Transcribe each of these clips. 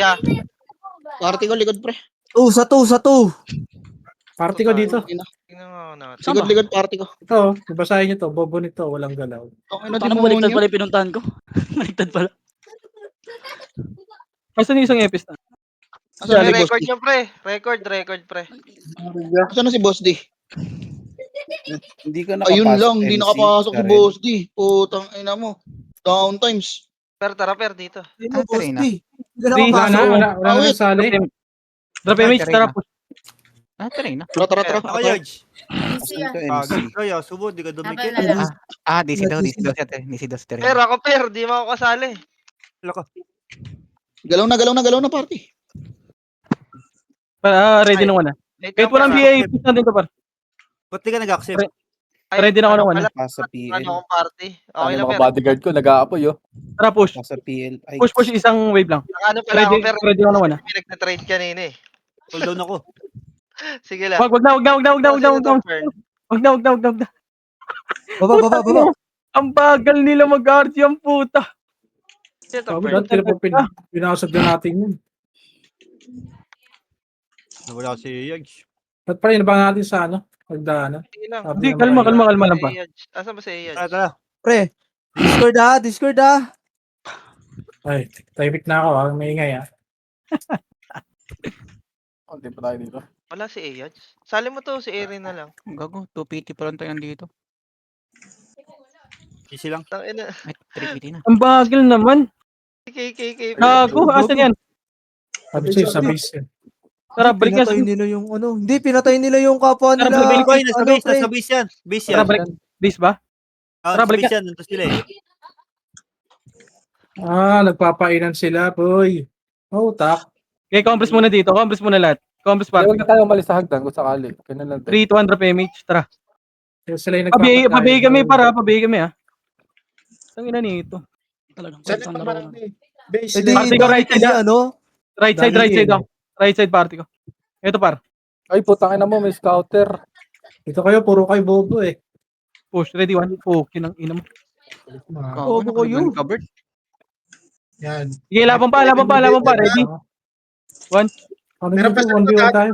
Yeah. Party ko, likod pre. Sa two. Party ko dito. Tingnan mo natin. Saan ba? Likod, party ko. Ito, basahin nyo to. Bobo nito, walang galaw. Okay na Tanong baliktad pala yung pinuntahan ko. Baliktad pala. Asan yung isang epis na? May record nyo, pre. Record, pre. Saan na si Boss D? Hindi ka nakapasok. Ayun lang, hindi MC, nakapasok si Karen. Boss D. Putang ina mo. Downtimes. Tara, dito. Karina. Wala na sali. Drop image, tara po. Karina. Tara. Ako, Yarge. Asan ka, MC? Kaya, subo, di ka dumikit. DC daw. Pero ako, di mo ako kasali. Lako. Galaw na party. Ready na wala. Kahit walang BA, epis na din to par. Ba't di ka nag-accept? Ready na ako na wala. Pasa PL. Ano akong party? Okay na, mga pero. bodyguard ko, nag-aapoy, oh. Tara push. Pasa PL. Ay, Push isang wave lang. Ano pala ako, pero. Ready ako na wala. May nagtatrade kanina eh. Hold down ako. Sige lang. Wag na. Baba. Ang bagal nila mag-RG ang puta. Sabi dati pinasag na natin yun. Nawala si Yarge. Ba't pa rin ba natin sa pagdaanan? Sige lang. Hindi, kalma lang pa. Asan ba si Iyad? Tara. Pre. Discord ah. Ay, typic na ako. May ingay Hindi pa tayo dito. Wala si Iyad. Sali mo to, si Erin na lang. Gago, 250 pa lang tayo nandito. Easy lang. Tangina. Ay, 350 na. Ang bagal naman. KKK. Gago, asan yan? Sabi sa'yo, sa base yan. Tara, balik na. Pinatay nila yung Hindi, pinatay nila yung kapwa Tara, nila. balik Ko yun, nasa base, nasa base yan. Base yan. Tara, balik. Base ba? Tara, balik base yan. Nandun sila eh. Nagpapainan sila, boy. Tak. Okay, compress muna dito. Compress muna lahat. Compress Huwag party. na tayo umalis sa hagdan kung sakali. Kaya lang 3-200 PMH. Tara. Sila yung Pabigay kami pabigay kami ha. Ang ina nito. Talagang Saan constant pa laro. marami? Base Hindi, Party ko, right side, Right side Dali ako. Right side party ko. Ito par. Ay, putang ina mo, may scouter. Ito kayo, puro kayo bobo eh. Push. Ready, one. Oh, kinang ina mo. Bobo ko yun. Covered. Yan. Sige, laban pa. Ready? One. Meron pa sa tayo.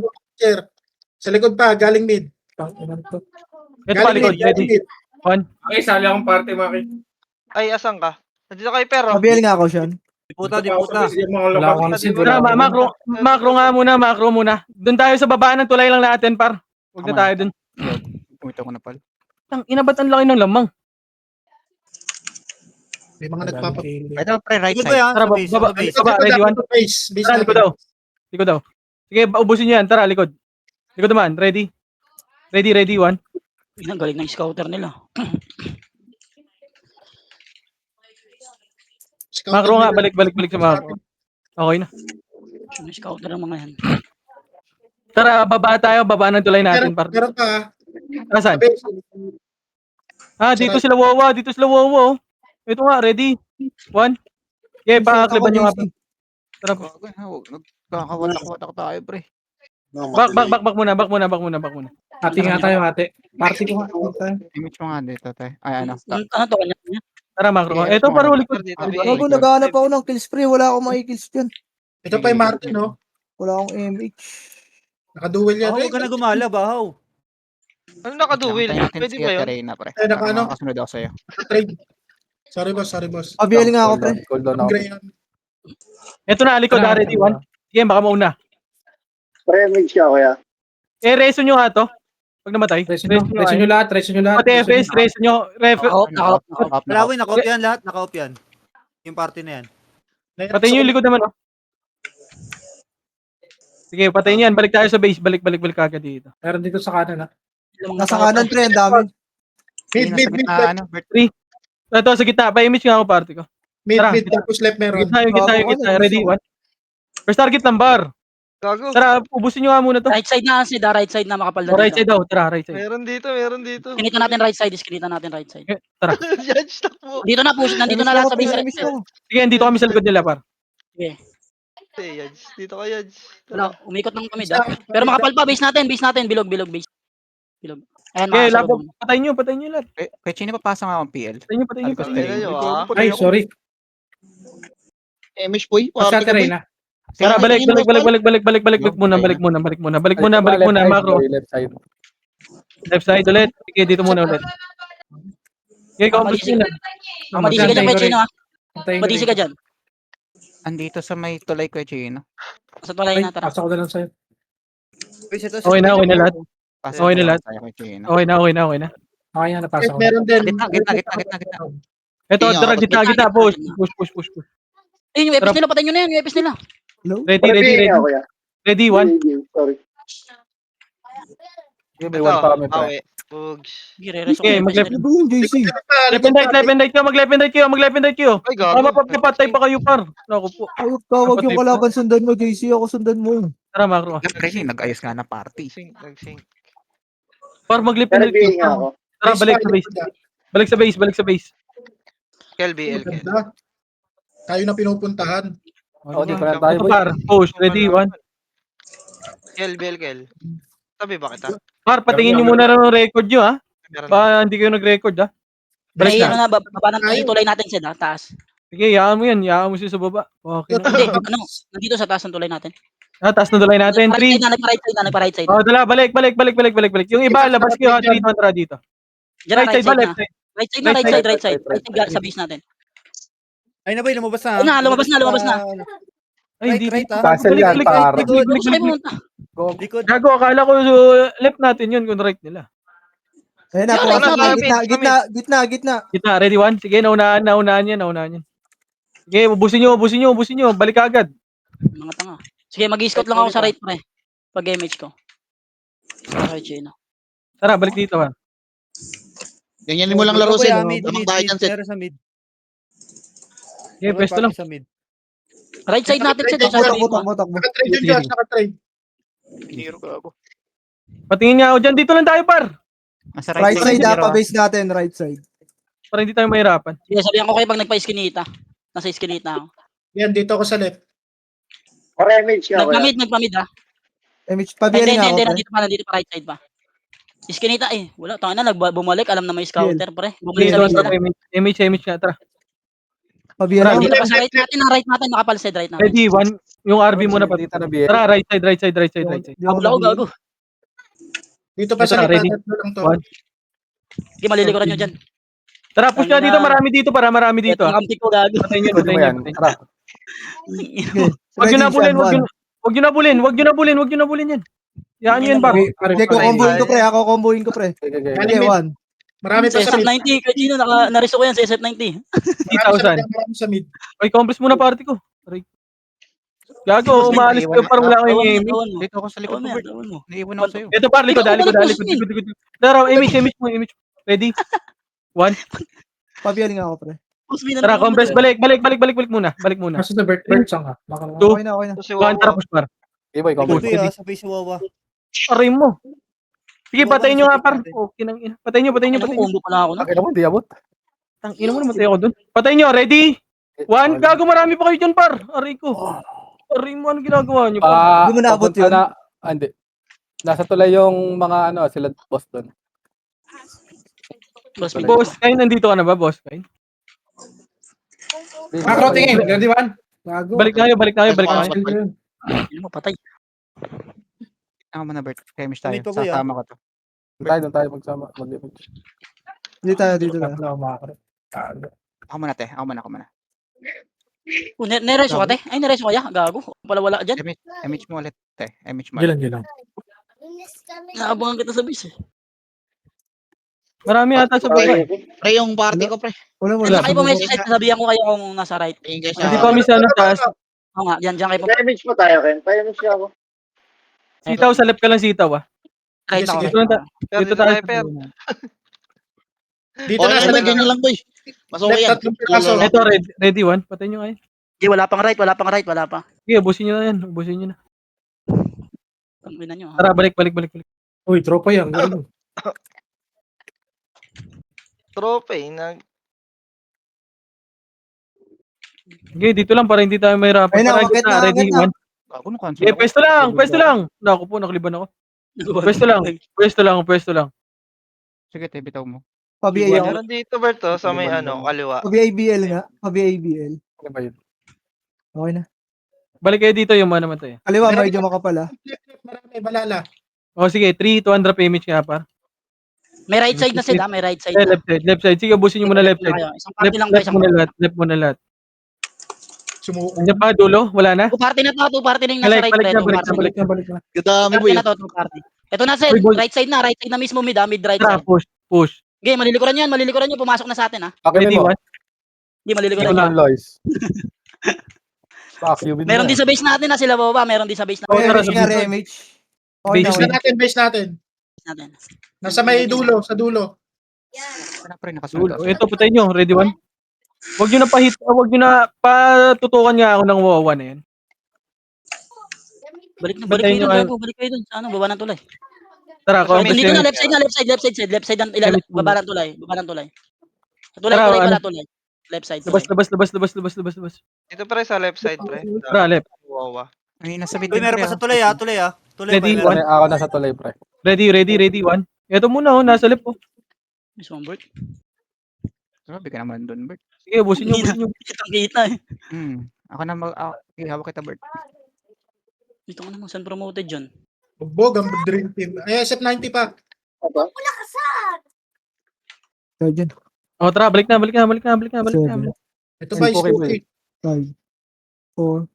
Sa likod pa, galing mid. Ito pa likod. Ready? One. Okay, sali akong party, Maki. Ay, asan ka? Nandito kayo, pero. Mabiel nga ako siyan. Di puta. Wala akong nasin. Tara, macro muna. Doon tayo sa baba ng tulay lang natin, par. Huwag na tayo doon. Pumita ko na pala. Ang inabat ang laki ng lamang. May mga Ito, pre, right Likod ko side. yan. Tara, Sa base, sa base. baba. Ready, one. Tara, likod daw. Sige, ubusin nyo yan. Tara, likod. Likod naman. Ready? Ready, one. Ang galing ng scouter nila. Macro nga, balik sa macro. Okay na. Yung scouter ng mga yan. Tara, baba tayo. Baba ng tulay natin, par. Meron pa. Asan? Dito sila wawa. Oh. Ito nga, ready? One. Okay, pakakliban nyo nga pa. Tara po. Nagkakawatak-watak tayo, pre. Back muna. Hati nga tayo, hati. Party ko nga. Image mo nga dito, te. Ay, ano. Ano to kanya? Tara, macro. Ito, paro likod. Gago, naghahanap ako ng kills, pre. Wala akong makikills dyan. Ito pa yung Martin, no? Wala akong MH. Nakaduel yan. Huwag ka na gumala, bahaw. Ano nakaduwil? Antayin natin Pwede si ba yun? Katerina, pre. Ay, naka-ano? Kasunod ako sa'yo. Trade. Sorry, boss. Mabiel nga ako, pre. Cool down ako. Gray yan. Ito na, likod. Ready, one. Sige, baka mauna. Pre-image siya, kuya. Reso nyo nga to. Pag namatay. Reso nyo lahat. Pati FS, reso nyo. Naka-off. Malawin, naka-off yan lahat. Naka-off yan. Yung party na yan. Patayin nyo yung likod naman, oh. Sige, patayin yan. Balik tayo sa base. Balik agad dito. Meron dito sa kanan, ha? Nasa kanan, pre. Ang dami. Mid. Ano, Bert? Ito, sa gitna. Pa-image nga ako party ko. Mid, Tara. tapos left meron. Gitna. Ready, one. First target ng bar. Gago. Tara, ubusin nyo nga muna to. Right side na kasi right side na makapal na Right dito. side daw. Tara, right side. Meron dito. Kinita natin right side. Right side. Tara. Judge, stop mo. Dito na push. Nandito na lahat sa base. Miss ko. Sige, dito kami sa likod nila, par. Judge. Dito ka, Judge. Wala, umikot ng kami daw. Pero makapal pa base natin. Bilog base. Bilog. Ayan, Okay, mga labog. Patayin nyo lahat. Kaya sino papasa nga akong PL? Patayin nyo. Tingnan nyo, ah. Ay, sorry. Image boy. Sa Party ko, boy. Katerina. Tara, balik muna, macro. Left side. Left side ulit. Sige, dito muna ulit. Okay, compass Madisi nyo na. Madisi ka dyan, Kuya Chino, ha? Antayin ko Madisi rin. ka dyan. Andito sa may tulay ko, Chino. Sa tulay Ay, na, tara. pasok ko na lang sa'yo. Okay na lahat. Pasok Okay na ko lahat. tayo kay Chino. Okay na. Okay na, napasok ko. Meron din. Gitna. Ito, Tingnan tara, ako. gitna. Push. Ayun, yung epis nila, patayin nyo na yan, yung epis nila. Ready, one. Sorry. May one pa kami, pre. Awe. Pugs. Sige, re-reso ko Okay, yung epis mag-left. nila. Doon, JC. Left and right kayo. Mag-left and right kayo. Ay, gago. Mapapatay pa kayo, par. Naku po. Ayok ka, wag yung kalaban sundan mo, JC. Ako sundan mo. Tara, macro. Kasi nag-ayos nga na party. Par, mag-left and right Pero nga kayo. ako. Tara, balik sa base. KLBL. Ganda. Tayo na pinupuntahan. Oh, di pa lang tayo, Ito, boy. par. Push. Ready, one. KLBL. Sabi ba kita? Par, patingin nyo muna ng record nyo, ha? Meron na. Ba, hindi kayo nag-record, ha? Balik Ay, na. ano na, baba ng tulay natin siya, taas. Sige, yaan mo yan. Yaan mo siya sa baba. Okay na. Hindi, ano, nandito sa taas ng tulay natin. Taas na dulay natin. 3. Nagpa-right side. Oh, dala, balik. Yung iba, labas kayo, ha? 3 tara dito. Diyan Right side ba, na. left side? Right side. Right side sa base natin. Ay na ba, lumabas na. Ayun na, lumabas na. Ay, hindi. Right, ha? Castle yan, par. Saan pumunta? Likod. Gago, akala ko left natin yun kung right nila. Ayun na, Diyan, pumasok na. right Gitna. Kita, ready one? Sige, naunahan yan. Sige, ubusin nyo. Balik agad. Mga tanga. Sige, mag-i-scout lang ako sa right, pre. Pag-image ko. Okay, Chino. Tara, balik dito, ha? Ganyan mo lang laro, Sen. Mid, Tamang bahay dyan, Sen. meron sa mid. Sige, pwesto lang. Sa mid. Right side natin, Seth. Sa right mo. Takbo. Naka-trade yun Sige, dyan, sige. naka-trade. Patingin niya ako dyan. Dito lang tayo, par. Nasa Right side Chino. pa base natin, right side. Para hindi tayo mahirapan. Sige, sabihan ko kayo pag nagpa-iskinita. Nasa iskinita ako. Yan, dito ako sa left. Remage ka, kuya. Nagpamid ha. Image, Hindi, pabiyarin nga ako. pre. nandito pa right side pa. Iskinita eh. Wala, tanga na, bumalik. Alam na may scouter, pre. Bumalik Dito, sa base nila. image nga. Tara. Pabiyarin Dito ako. pa sa right natin, right natin, nakapalsed right natin. Ready, one. Yung RV muna pa. Dito na, BL. Tara, right side. Abula ko, gago. Dito pa sa Ito, ready? lipat. Tatlo lang to. One. Sige, malilikuran nyo dyan. Tara, push na dito. Marami dito. Ito, nakamti ko, gago. Patayin nyo. Pwede mo yan. Tara. Huwag nyo Ready, nabulin. Sean, one. Huwag nyo nabulin yan. Yan yun, par. Hindi, kukombohin ko pre. Ako kombohin ko pre. Okay. Hindi, one. Marami pa Sa sa mid. SF90, kaya Gino, nariso ko yan sa SF90. 3,000. Marami sa mid. Oy, compress muna party ko. Aray. Gago, umaalis kayo parang wala kayong aiming. Dito ako sa likod mo, Bert. Naiiwan ako sa'yo. Ito par, likod. Tara, image. Ready? One. Pabiyarin nga ako pre. Tara, compress. Balik muna. Nasa na Bert saan ka? Baka lang. Two. Okay na. One, tara, push par. Okay, boy. Ito Combo. ya, sa face wawa. Aray mo. Sige, patayin nyo nga par. Okay nang ina. Patayin nyo. Combo pala ako. Okay naman, di abot. Tang ina mo naman tayo ako dun. Patayin nyo, ready? One, gago, marami pa kayo dyan par. Aray ko. Aray mo, ano ginagawa nyo par? Hindi mo naabot papunta yun? Hindi. Nasa tulay yung mga sila boss doon. Boss, kayo nandito ka na ba, boss? Kayo? Macro tingin. Ready one? Gago. Balik na kayo. Hindi mo patay. Ako muna, Bert. Chemist tayo. Wait pa ba yan? Sasama ko to. Doon tayo magsama. Mag-image. Dito tayo. Wala, Macro. Gago. Ako muna, te. Ako muna. Nereso ka, te? Ay, nereso ka, ya? Gago. Pala wala dyan. Image mo ulit, te. Image mo. Gilan. Naabangan kita sa base eh. Marami ata sa baba. Pre, yung party ko, pre. Wala. Diyan kayo po message, sabihan ko kayo kung nasa right. Tingin kayo Hindi sa... pa kami sa taas. Oo nga, diyan kayo po. Remage mo tayo, Ken. Pa-image ako. Sitaw, sa left ka lang sitaw, ah. Right ako. Dito na dito tayo. Dito Okay, na sa ganyan lang, boy. Mas okay yan. Left, tatlong piraso. Ito, ready one. Patayin nyo ngayon. Di, wala pang right. Sige, ubusin nyo na yan. Tangina nyo, ha? Tara, balik. Uy, tropa yan. Gago. Trope, Sige, dito lang para hindi tayo mahirapan. Ayun na, Para akit na, ready akit na. one. Ako no, cancel Sige, ako. pwesto lang. Naku po, nakaliban ako. Pwesto lang. Sige, te. Bitaw mo. Pabiyarin ako. Meron dito, Bert, sa may kaliwa. Pabi-ABL nga. Pabi-ABL. Ano ba yun? Okay na. Balik kayo dito yung mana naman to eh. Kaliwa, medyo makapal ah. Marami, balala. O sige, 3, 200 image nga par. May right side na sila, may right side Eh, na. left side. Sige, ubusin nyo muna left side. Isang party lang ba, Left isang muna party. lahat, left muna lahat. Sumuko. Andiyan pa, dulo? Wala na? Two party na to, two party na yung nasa right Balik na, two balik party. na, balik na, balik na. Gadami Two boy. party na to, two party. Ito na sir, Uy, boy. right side na mismo mid right Tara, side. push. Okay, malilikuran yan, pumasok na sa atin ha. Akin Ready, mo. one. Hindi, malilikuran Ikaw yan. lang, Lois. Fuck you. Meron din sa base natin na sila baba, meron din sa base Oh, May tara, image nga, sabihin. re-image. Base Base natin, base natin. natin. Nasa may dulo, sa dulo. Wala pa rin nakasunod. Dulo. Ito, patayin nyo. Ready, one. Huwag nyo na huwag nyo na patutukan nga ako ng wawa na yan. Balik Batayin kayo nyo dun, kayo. gago, balik kayo dun. Sa ano, baba ng tulay. Tara, So, ako. dito na, left side ang baba ng tulay. Tulay, Tara, pala ano? tulay. Left side, Labas. tulay. Dito pre sa left side pre. Tara, left. Wawa. Ay, nasa mid Uy, din, meron pre, pa sa ah. tulay ah. Tulay ah. Tulay Ready, pa. one. Meron. Ako nasa tuloy, pre. Ready, one. Ito muna, nasa left, oh. Miss Mambert. Grabe ka naman dun, Bert. Sige, ubusin nyo. Kitang kita eh. Ako na sige, hawak kita, Bert. Dito ka naman, saan promoted dyan? Bugbog ang dream team. Ay, SF90 pa. Kaya dyan. Oh, tara, balik na. Seven. Ito ba is Okay, okay? 5, 4,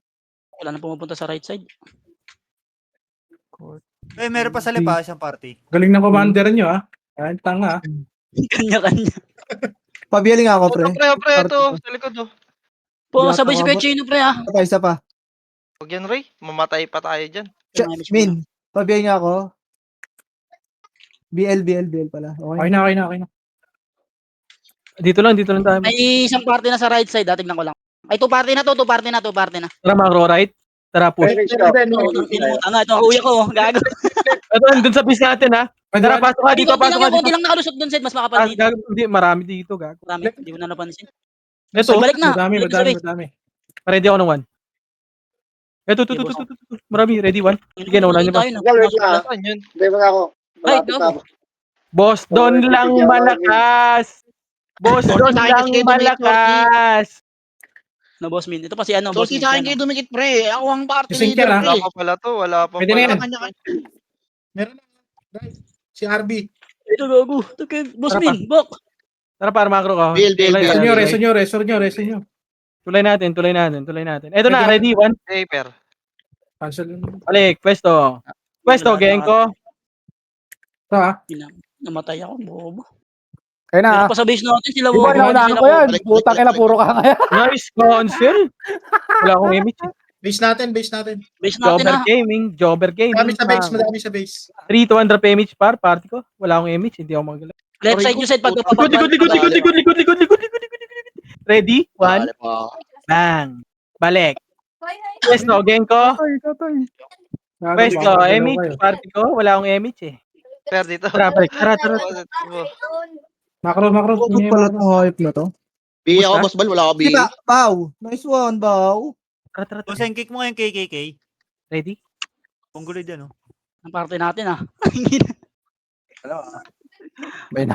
Wala na pumupunta sa right side. Uy, meron pa sa lipa, isang party. Galing ng commander nyo ah. Ay, tanga. Kanya-kanya. Pabiyaling ako, pre. Pre, ito. Sa likod oh. Po, Lahat sabay si nakabot. Chino pre ah. Isa pa. Huwag yan Ray. Mamatay pa tayo dyan. Min, pabiyaling ako. BL pala. Okay. na. Dito lang tayo. May isang party na sa right side, tignan ko lang. Ay, two party na. Tara, macro right. Tara, push. Ito, kuya ko, gago. Ito, dun sa base natin, ha. Tara, pasok ka dito, pasok ka dito. Konti lang nakalusot dun, Sed, mas makapal dito. Hindi, marami dito, gago. Marami, hindi ko na napansin. Ito, Balik na. Madami. ready ako ng one. Ito. Marami, ready one. Sige, nauna nyo ba? Saan yun? Hindi mo ako. Ay, Malapit na ako. Boss, doon lang malakas. Boss, doon lang malakas. No, boss min. Ito pa si ano, So, boss si min. sa akin kayo dumikit, pre. Ako ang party Ising leader, ka na. Wala pre. pa pala to. Wala pa Pwede na pala. yan. Meron na. Right. Si RB. Ito, gago. Ito kay boss Tara pa. min. Bok. Tara, para macro ka. Bill. Reso nyo. Tulay natin. Ito na, ready one. Paper. Cancel. Balik, pwesto. Genko. Ito ah. Namatay ako, bobo. Kaya na. Pero pa sa base natin, sila Di ba, naunahan ko yan. Balik, Putang ina, balik. puro ka kaya. Nice cancel. Wala akong image. Base natin. Base natin Jobber Gaming. Madami sa base. 3,200 image party ko. Wala akong image, hindi ako magaling. Left side yung side pag Likod. Ready? One, Dali po. bang. Balik. Pwesto, Genko. Pwesto, image party ko. Wala akong image eh. Per dito. Tara, balik. Tara. Macro. Huwag pala itong hype na to. B ako, boss Bal. Wala ako B. Diba? Pau. Nice one, Pau. Tara. Boss, yung kick mo yung KKK. Ready? Pungguloy dyan, oh. Ang party natin ah. May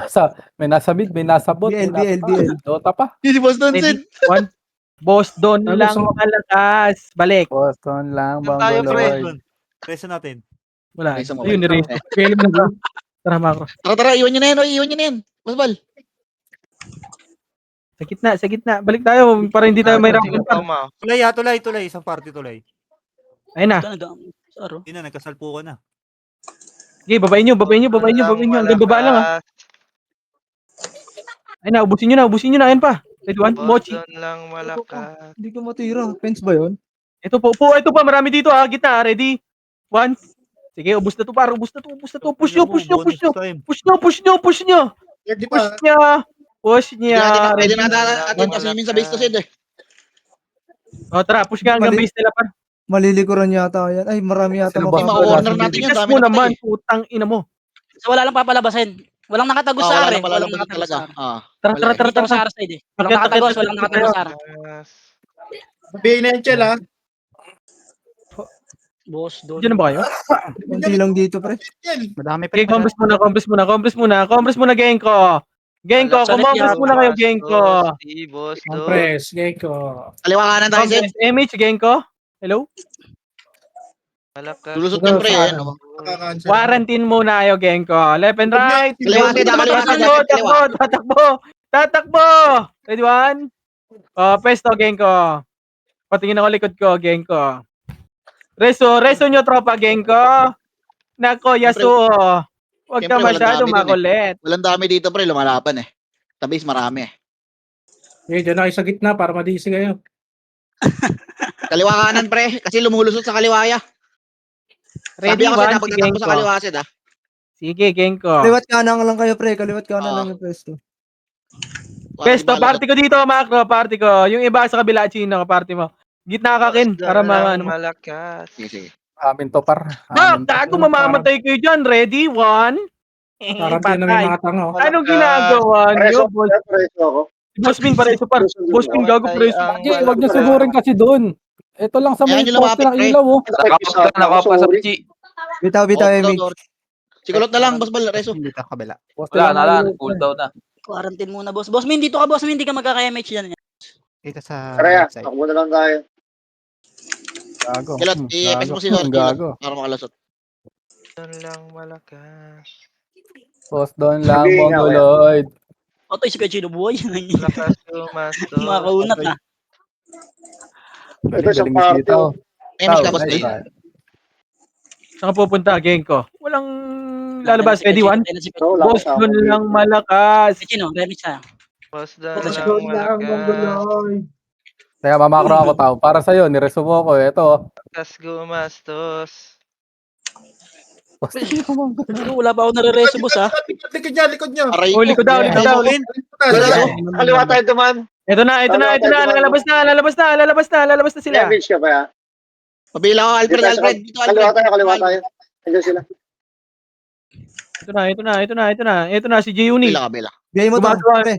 nasa mid, may nasa bot. may nasa BL. Dota pa. Si Boss Donson. Ready? One. Boss, doon lang malakas. Balik. Boston lang, Saan tayo, pre? Bangoloy. Reso natin. Wala. Reso mo, Ayun, pre. ni-raise. Tara, macro. Tara, iwan nyo na yan. Boss Bal. Sa gitna. Balik tayo para hindi tayo may Tingnan round. pa. Tulay. Isang party tulay. Ayun na. Ito nag Saro. Hindi na, nagkasalpo ka na. Okay, babayin nyo. Hanggang baba lang ah. Ayun na, ubusin nyo na. Ayun pa. Ready, one. Mochi. Doon lang malakas. Hindi ko matira. Fence ba yun? Ito po. Ito pa. Marami dito ah. Gitna. Ready? One. Sige, ubus na to par. Ubus na to. Push nyo. Push nyo. Ready pa. Push niya. Pwede na natin kasi sa base to, Sid. O, tara. Push ka hanggang base nila par. Malilikuran yata yan. Ay, marami yata. Sino ba? Ma-corner natin yan. Tigas Dami mo na naman. patay. Putang ina mo. So wala lang papalabasin. Walang nakatagos Ah, sa wala are. na pala Walang nakatagos talaga. sa are. Ah. Tara. Dito ako sa are side eh. Walang nakatagos sa are. Sabihin na yan, Chel ah. Boss, doon. Diyan na ba kayo? Kunti lang dito, pre. Yan. Madami pa Okay, rin. compress muna, Genko. Kumambres muna kayo, Genko. Boss, Compress. Gecko. Kaliwa kanan tayo, Sid. Compress image, Genko. Hello? Malakas. Lulusot yan, pre. Ayan, oh. Nakaka-cancel. Quarantine muna kayo, Genko. Left and right. Kaliwa, Genko, kaliwa, tatakbo, kaliwa. tatakbo. Tatakbo. Ready, one? Pesto, Genko. Patingin ako likod ko, Genko. Reso nyo, tropa, Genko. Nako, Yasuo. Huwag ka Siyempre, walang masyado dami dun, makulit. Walang dami dito, pre. Lumalaban eh. Tabis marami eh. Okay, dyan na kayo sa gitna para madisi kayo. Kaliwa kanan, pre. Kasi lumulusot sa kaliwaya. Sabi Ready, ako one, sa si pagtatakbo sa Genko. kaliwa, Sid, ah. Sige, Genko. Kaliwat kanan lang kayo, pre. Kaliwat kanan Ah. lang yung pwesto. Pesto, party ko dito, Macro. Party ko. Yung iba sa kabila, Chino, party mo. Gitna ka, Kin. Para mga ano. Malakas. Sige, sige. Amin to, par. Bak, gago, mamamatay kayo dyan. Ready, one. Parang tayo na may Patay. mga tanga. oh. Anong ginagawa nyo, boss? Boss Min, pareso par. Boss Min, gago, pareso. Wag niyo sugurin kasi doon. Ito lang sa Ayan may yung lumapit, poste ng pre. ilaw, oh. Bitaw, bitaw, Oh, MH. Sikulot na lang, Boss Bal, Reso. Dito sa kabila. Poste lang ng ilaw. Cooldown na. Quarantine muna, boss. Boss Min, dito ka, boss Min. Hindi ka magkaka-MH yan. Dito sa right side. Gago. Kilot, i-FS mo si Lord. Gago. Para makalusot. Doon lang malakas. Post doon lang, Mongoloid. Otoy, si Kachino buhay. Lakas tumasto. Mga kaunat na. Galing dito. Emis ka, Boss Nice, Dale. Saan ka pupunta, Genko? Walang lalabas. Ready, one. Boss, doon lang malakas. Kachino, remix ha. Boss doon Let's lang malakas. Kaya mamakro ako tao. Para sa'yo, niresumo ko. Ito. Lakas gumastos. Wala pa ako nare-reso, boss ha. Likod niya. Aray Oh, likod daw, likod daw. Kaliwa tayo duman. Ito na. Lalabas na sila. Pabila ko, Alfred. Dito, Alfred. Ito na, si G-Uni. Kabila. Biyay mo to, Gumagawa. pre.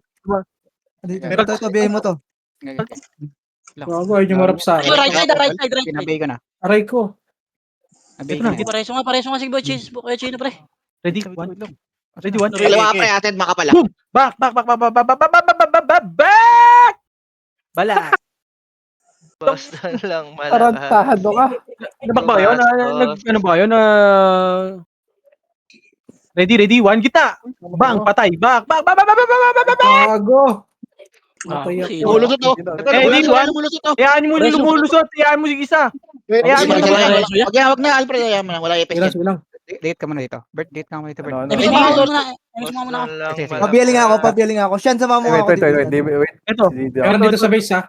Ito, biyay mo to. Bago ay yung marap sa akin. Right side. Pinabay ko na. Aray ko. Nabay Ito ko na. na. Pareso nga si Boy Cheese. Kachino, pre. Ready, one. Ready, one. Kaliwa, pre. Atin, maka pala. Boom! Back! Bala. Boss doon lang malakas. Tarantado ka. Ano ba yun? Ano ba yun? Ready, one, kita! Bang, patay! Back! Bago. Lumulusot, oh. Ready, one. Lumulusot, oh. Hayaan mo yung lumulusot. Hayaan mo yung isa. Hayaan mo Sige, yung sige, sige. Wag na, Alfred. Ayan mo na. Wala epes yan. Silang. Date ka muna dito. Bert, date ka muna dito, Bert. Ano, Emis mo muna. Emis mo muna. Doon lang Sige, sige. Pabiyaling ako. Siyan, sama mo Wait, ako wait. dito. Wait. Ito. Meron dito sa base ha.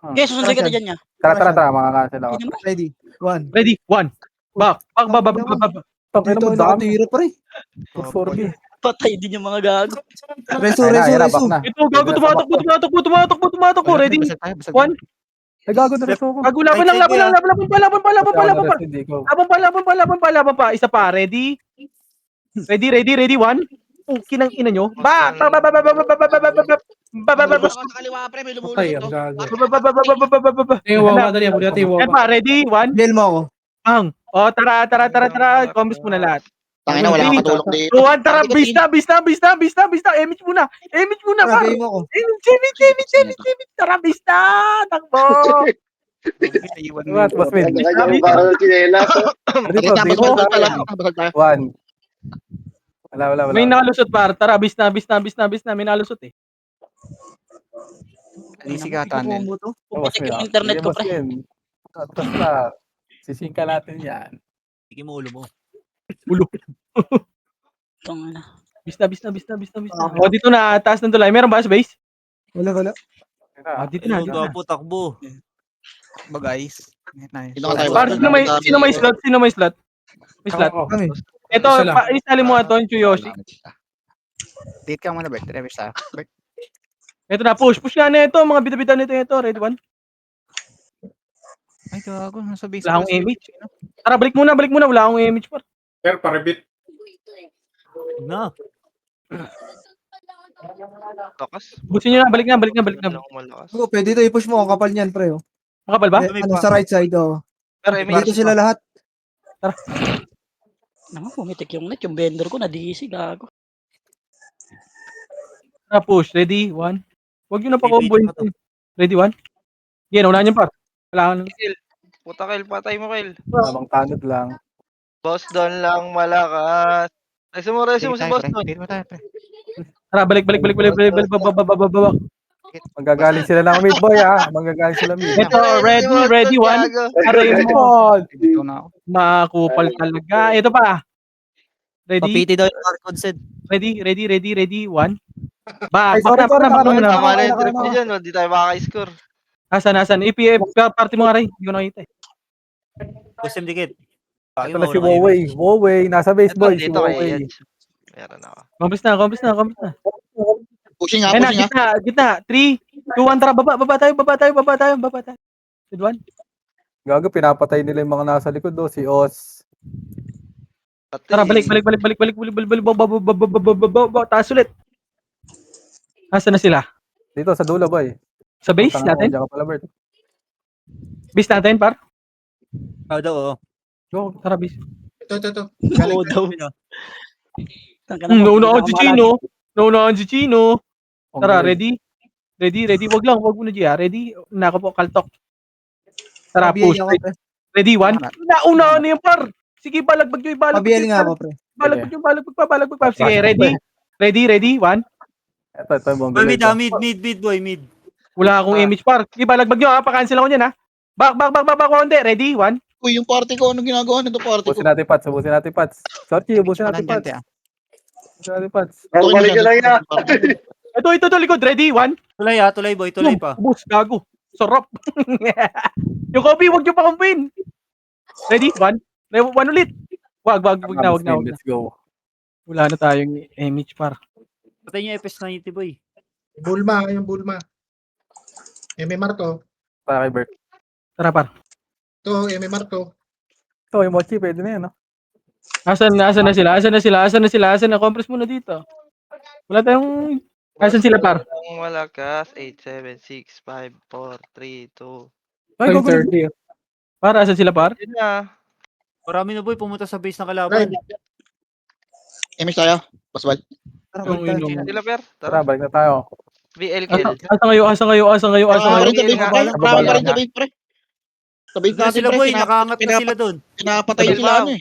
Okay, susunod ka na dyan niya. Tara. Makakancel ako. Ready, one. Ready, one. Back. Tangina Dito mo, dami. nakatira, pre. Sorry. Patay din yung mga gago. Reso. Back na. Ito, gago, tumatakbo. Ready, one. Ay, gago na reso ko. Gago, laban pa. Isa pa, ready? Ready, one. Kinang ina nyo. Back. Sa kaliwa, pre. May Okay, lumulusot, ang oh. gago. Wawa, dali. Abuli natin yung Yan wawa. pa, ready, one. Biyay mo ako. Bang. Tara. Combos muna lahat. Tangina, wala kang katulong dito. Tuwan, tara, bista. Image muna, par. Biyay mo ako. Image. Tara, bista. Takbo. What, boss Min? Dito, basal tayo. Basal tayo. One. Wala. May nalusot, par. Tara, bista. May nalusot eh. Easy ka, tunnel. Pumatik yung internet ko, pre. Basta, sisingka natin yan. Sige mo ulo mo. Tangina. Bista. O, dito na, taas ng tulay. Meron ba sa base? Wala. Dito na. Takbo. Ba, guys? Nice. Dito ka tayo. Par, sino may slot? May slot? Ako. Kami. Ito, Isa lang. isali mo ito, yung Chuyoshi. Date ka muna, Bert. Reverse ha. Bert. Ito na, push nga na ito. Mga bita-bita nito. Ready, one. Ay, gago. Nasa base. Wala akong image. Tara, balik muna. Wala akong image, par. Pero parebit. Na. Lakas. Busin nyo na, balik na. Doon lang malakas. Ako, pwede ito i-push mo. Ang kapal niyan, pre. Oh. Makapal ba? Sa right side, oh. Pero Dito sila lahat. Naman, pumitik yung net. Yung vendor ko, na-DC, gago. Tara, push. Ready, one. Huwag nyo na pa-combo Wait, yun. Ready, one. Yan, unahan nyo, par. Wala ka Puta, Kel, patay mo, Kel. Tamang tanod lang. Boss doon lang malakas. Reso mo si boss doon. Dito mo tayo, pre. Tara, balik. Baba. Manggagaling sila ng mid boy ah. Manggagaling sila mid. Ito, ready, one. Aray mo. Raymond! Dito na ako. Makupal talaga. Ito pa. Ready? Papiti daw yung hardcode set. Ready, one. Ba, Ay, sorry, bak na. Tama na Okay, yung trip okay. niya dyan. Hindi tayo makaka-score. Asan? EPF, party mo nga rin. Hindi ko nakita eh. Custom dikit. Ito na si Woway. Nasa base boy. Si Dito kay Woway. Edge. Meron ako. Kompres na. Pushing nga, Ayun na, pushing nga. gitna. 3, 2, 1, tara, baba tayo. Good one. Gago, pinapatay nila yung mga nasa likod do. Si Os. Tara, balik. Taas ulit. Asan na sila? Dito sa dulo boy. Sa base Tanga mo, natin? diyan ka pala, Bert. Base natin, par? Oo. Go, tara, base. Ito. Oo daw. Naunahan si Chino. Tara, Ang ready? Wag mo na Gia. Ready? Nako po, kaltok. Tara, Pabiel push. ako, pre. Ready, one. Naunahan na yung par. Sige, balagbag nyo. Pabiel nga ako, pre. Balagbag pa. Sige, ready, one. Ito yung Boy, Mongoloid. mid, boy, mid. Wala akong image par. Sige, balagbag nyo ha. Pa-cancel ako nyan ha. Back, konti. Ready, one. Uy, yung party ko, anong ginagawa nito party ko? Ubusin natin, Pats. Sorry, ubusin natin, Walang Pats. dyan, Pats. Balik lang yan. Ito, likod. Ready, one. Tulay boy, tulay pa. Bus, gago. Sarap. Yung copy, wag nyo pa kumpin. Ready, one. One ulit. Wag na. Let's go. Wala na tayong image par. Patay niyo FS90 boy. Bulma. MMR to. Para kay Bert. Tara par. Ito, MMR to. Ito, yung Mochi, pwede na yan, no? Asan na sila? Compress muna dito. Wala tayong... Asan sila par? Ang malakas. 8, 7, 6, 5, 4, 3, 2. Ay, go, go. Para, asan sila par? Yun na. Marami na boy pumunta sa base ng kalaban. Image tayo. Pasbal. Tara, Yung balik tayo. inom. Sila, Per. Tara, Tara. balik na tayo. BL kill. Asa kayo? Marami sa base, nga. pre. Marami pa rin sa base, pre. Sa base Doon natin, sila pre. boy, nakaangat na sila doon. Pinapatay Sabay sila, pa. ano eh.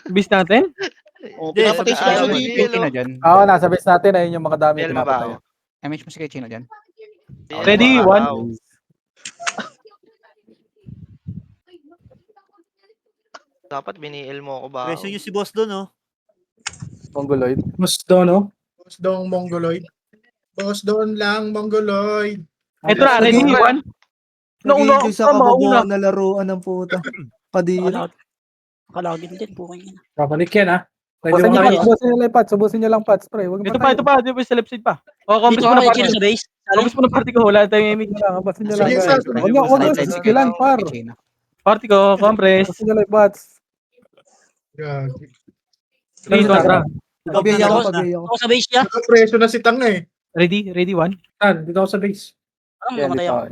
Bis natin? O, Hindi, pinapatay sila sa sabi- DP. Kay Chino dyan. Oo, nasa base natin. Ayun yung mga dami. BL Pinapatay. mabaho. MH mo si kay Chino dyan. Ready, one. Dapat biniil mo ako ba? Preso niyo si boss doon oh. Mongoloid. Boss doon, Mongoloid. Boss doon lang, Mongoloid. Ito na, ready, one. Nauna Nag-enjoy sa ako, mauna. kabobohan na laruan ng puta. Kadiri. Kalagin din, pukay yan. Babalik yan, ha? Ubusin nyo lang, Pats. Ubusin nyo lang, Pats, pre. Huwag Ito pa, dito pa, sa left side pa. O, compress Dito mo na ako party. sa base. Compress mo na party ko, wala tayong image. Ubusin nyo lang, Sige, guys. sir. Huwag nyo sisikilan, par. Kay Chino. Party ko, compress. Ubusin nyo lang, Pats. Gagi. Please, kontra. Pabiel ako, pabiel ako. Ako sa base niya. Preso na si Tang eh. Ready, one. Dito ako sa base. Parang Yan, mamatay dito. ako.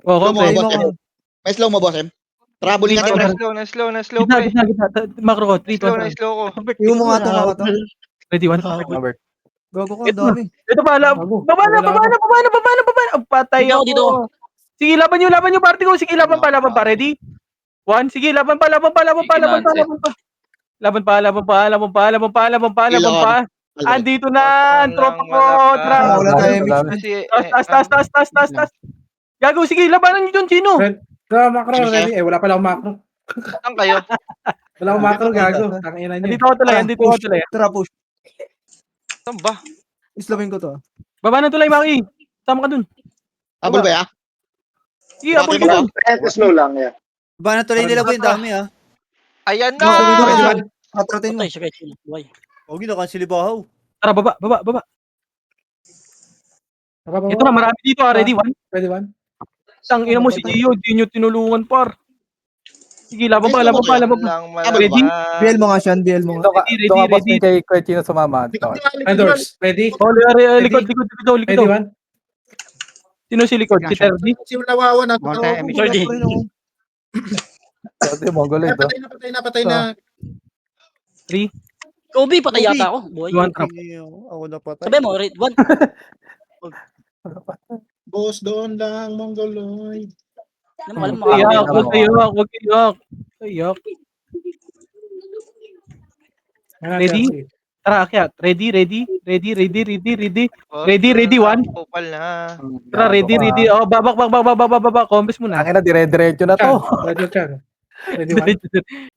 O, compress. Slow mo, boss, Em. May slow mo, boss, Em. Trouble natin, pre. Na-slow, pre. Gitna. Macro ko, 3, 2, Na-slow ko. Yung mga to, mga to. Ready, one. Robert. Gago ka, Ito. dami. Ito pa, baba na. Ang patay ako. Dito. Sige, laban nyo, party ko. Sige, laban pa. Ready? One, sige, laban pa. Laban pa. Andito na, ang tropa ko. Wala tayo image. Kasi, Tas. Gago, sige, labanan nyo dyan, Chino. Macro, ready? Wala pala akong macro. saan kayo? Wala akong macro, gago. Tangina niyo. Andito ako tuloy. Tara, push. Saan ba? Islamin ko to. Baba na tuloy, Maki. Sama ka dun. Habol ba, ya? Sige, abol ka dun. Ba na tuloy nila boy, ang dami ah. Ayan Islamin ko, na! Islamin. Patratin mo. Patay siya kay Chino. Buhay. Huwag yun, nakansil Tara, baba. Ito na, marami dito. Ready, one. Pwede ba? Tang ina mo si Gio, di nyo tinulungan, par. Sige, laban pa. Lang Ready? BL mo nga, Sean. BL mo nga. Ito ka, boss, may kay Chino sumama. Ito. Endors, ready? Oh, likod. Ready, one? Sino si likod? Si Terdy? Si Lawawa na. Mga tayo, MH. Jordi. Ito, Mongoloid. oh. Patay na. 3, Kobe, patay yata ako. Buhay. 1, trap. Ako na patay. Sabi mo, rate 1. Boss doon lang, Mongoloid. Alam mo, Iyak, alam mo. huwag iyak, huwag iyak. Iyak. Ready? Tara, akyat. Ready, ready, ready, ready, ready, ready. Ready, ready, one. Kupal na. Tara, ready, ready. Oh, babak. Combes muna. Ang ina, dire-diretso na to.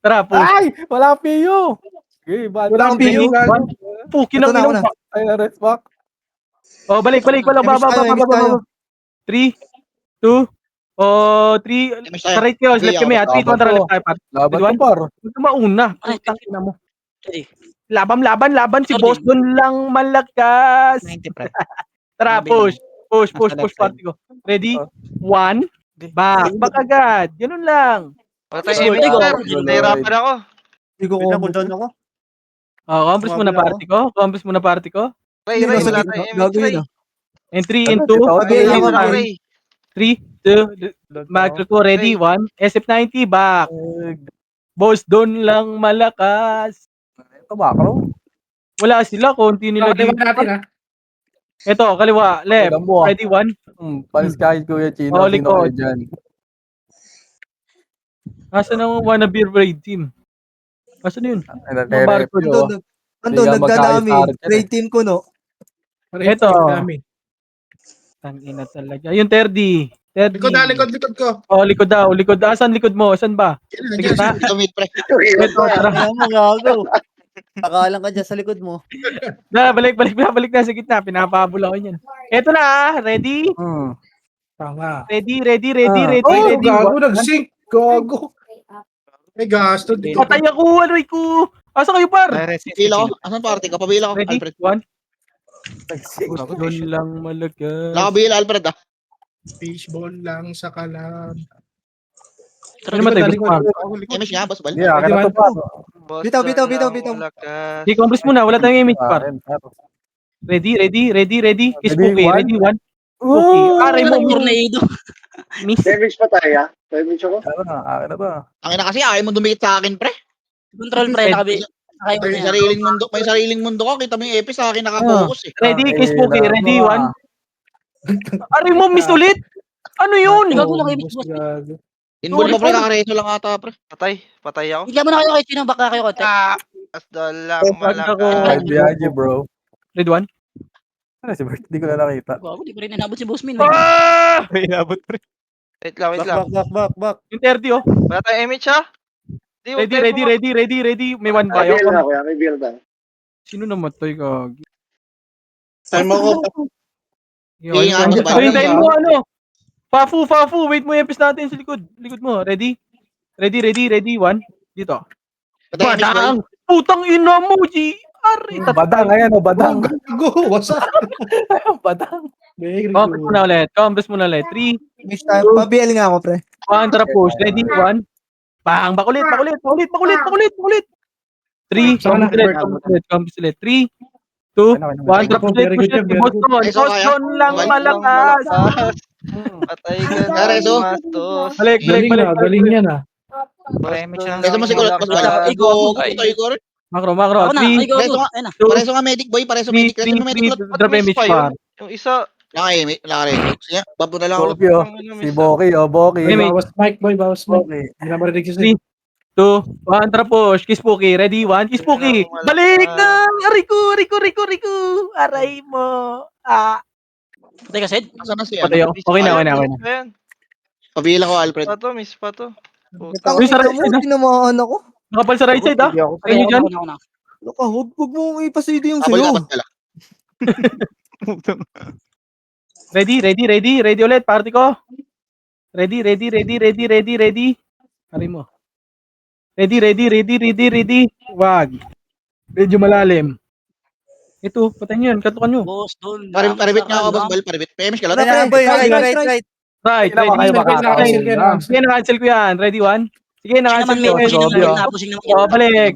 Tara, push. Ay! Wala PU! Sige, bad. Wala akong PU. Pukin Ito ang na, ako inang. na. Ay, rest back. Oh, balik. Emish tayo. 3, 2, 3. Emish tayo. Sa right kayo, left kami. 3, 2, 1, tara, left tayo, par. Laban Ready, to, par. Huwag ka mauna. Ay, Putang ina mo. Ready. Laban. Si Sorry. boss doon lang malakas. 90 pre. Tara, Sabi push. Push, Nasa left side. party ko. Ready? 1. Back agad. Ganun lang. Wala Sige, tayong sige, sir. go. Nahirapan ako. Hindi ko Wait lang, combo. cooldown ako. Oh, compress muna party ko. Ray, Hindi, wala sige, tayong gagawin Ray. na. And 3 and Ano, 2. dito, Sabihin lang Wala ako. Ray. 3, 2. Magro ko. Ready? 1. SF90. Back. Boss doon lang malakas. Ito, macro. Wala sila. Konti nila dito. Ito, kaliwa. Left. Tignan mo, ah. Ready? 1. Palis kahit Kuya Chino. Oh, Sino likod. kayo dyan? Asan ang wannabe raid team? Asan yun? Ay, Mga barko nagre-retso. Andun, Hindi nga nagdadami. magkaisa rin. Raid team ko, no? Ito. Tangina talaga. Yung 30. Likod ko. Oh, likod daw. Asan likod mo? Asan ba? Sige na. Dito mid pre. Ito, tara. Kaya mo, gago. Akalang ka dyan sa likod mo. Na, balik na sa gitna. Pinapabula ko yan. Ito na. Ready? Ready. Gago, nag-sync. Gago. May gasto dito. Patay ako. Aray ko. Asa kayo, par? Pabila ko. Asan party ka? Pabila ko, Ready? Alfred. 1. Nagsig. Doon lang malaga. Nakabila, Alfred ah. Fishball lang sa kalam. Ano matay? Gusto mo? Emish nga, boss bal. Yeah, akin na to, par. Boss Bitaw. doon lang malakas. Di compress muna. Wala tayong image, par. Akin, par. Ready. Kiss Ready, Pookie. one? Ready, 1. Okay. Aray mo. Tornado. Miss. Damage pa tayo, ha? Damage ako. Akin na to. Ang ina kasi, ayaw mo dumikit sa akin, pre. Control pre, nakabi. May sariling mundo ko. Kita mo yung epi sa akin nakapokus eh. Ready, kiss Pookie. Ready, 1. Aray mo, miss ulit. Ano yun? Gago lang kayo, boss. Inbol pa pre, kakareso lang ata pre. Patay ako. Bigyan mo na kayo kay Chino, baka kayo konti. Boss doon lang Pag ako- malakas. Right behind you, bro. Ready, 1. Ano si Bert? Di ko na nakita. Gago, di pa rin inabot si Boss Min. Ah! Wait lang. Back. Yung 30, oh. Wala tayong image ha? Di, huwag tayo Ready. May 1 ba? may build na. Sino namatay ka? Time mo ko. Hintayin mo ano? Fafu. Wait mo yung empis natin sa likod. Likod mo. Ready, 1. Dito. Badang! Putang ina mo, G! Ari! Badang, ayan o, badang. Gago, wasak. Badang. Combes muna ulit. 3, Mish tayo. Pabiel nga ako, pre. 1, tara push. Ready, 1. Bang! Bakulit! 3, combes ulit. 3, 2, 1, tara push. Boston lang malakas! Patay ka na, Nareso? Mastos. Balik. Galing yan ah. Reso mo si Kulot, boss bal. Iko. Makro. Ako na, 3, ay gago. Reso Ayun na. Pareso nga medic boy, pareso medic. Reso mo medic Kulot. drop image par. Yung isa, Nakareso. Sige, babo na lang ulit. Boki, oh. Si Boki, oh, Boki. Image. Bawas mic. Boki. Hindi na marinig si 3, 2, 1, tara push. Kiss Pookie. Ready, 1. Kiss Pookie. Balik na! Rico. Aray mo. Patay ka, Sed. Nasaan na si Patay ano? ako. Okay na. Ayan. Pabila ko, Alfred. Miss pa to. Uy, sa right side, ah. Tinamaan ako. Nakapal sa right side, ha? Ayun nyo dyan. Ako na. Loka, huwag mong ipasidi yung Abol sayo. ka, pala. Ready ulit. Party ko. Ready. Aray mo. Ready. Wag. Medyo malalim. Ito, patay nyo yan. Katukan nyo. Boss, doon. Paribit nga ako, boss bal. Paribit. Pemis ka lang. Right. Right. Kayo makakain lang. Sige, na-cancel ko yan. Ready, 1. Sige, na-cancel ko. Pusing naman. Oh, balik.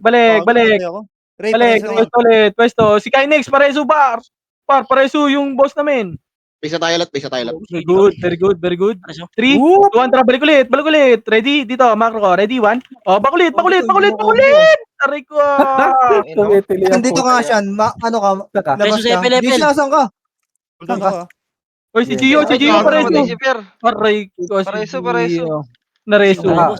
Pwesto. Si Kynex, pareso bar. Pareso yung boss namin. Pisa tayo lot. Very good. 3, 2, 1, tara, balik ulit. Ready? Dito, macro ko. Ready, 1. Oh, bakulit. Aray ko. Nandito ka nga siya. Ano ka? Saka. Labas Reso sa ka. FLFL. Di siya, saan ka? Cooldown ako. Oy, si Gio, si Gio, Gago, pareso. patay si Per. Aray ko, si Pareso, Gio. pareso. Nareso. Ah,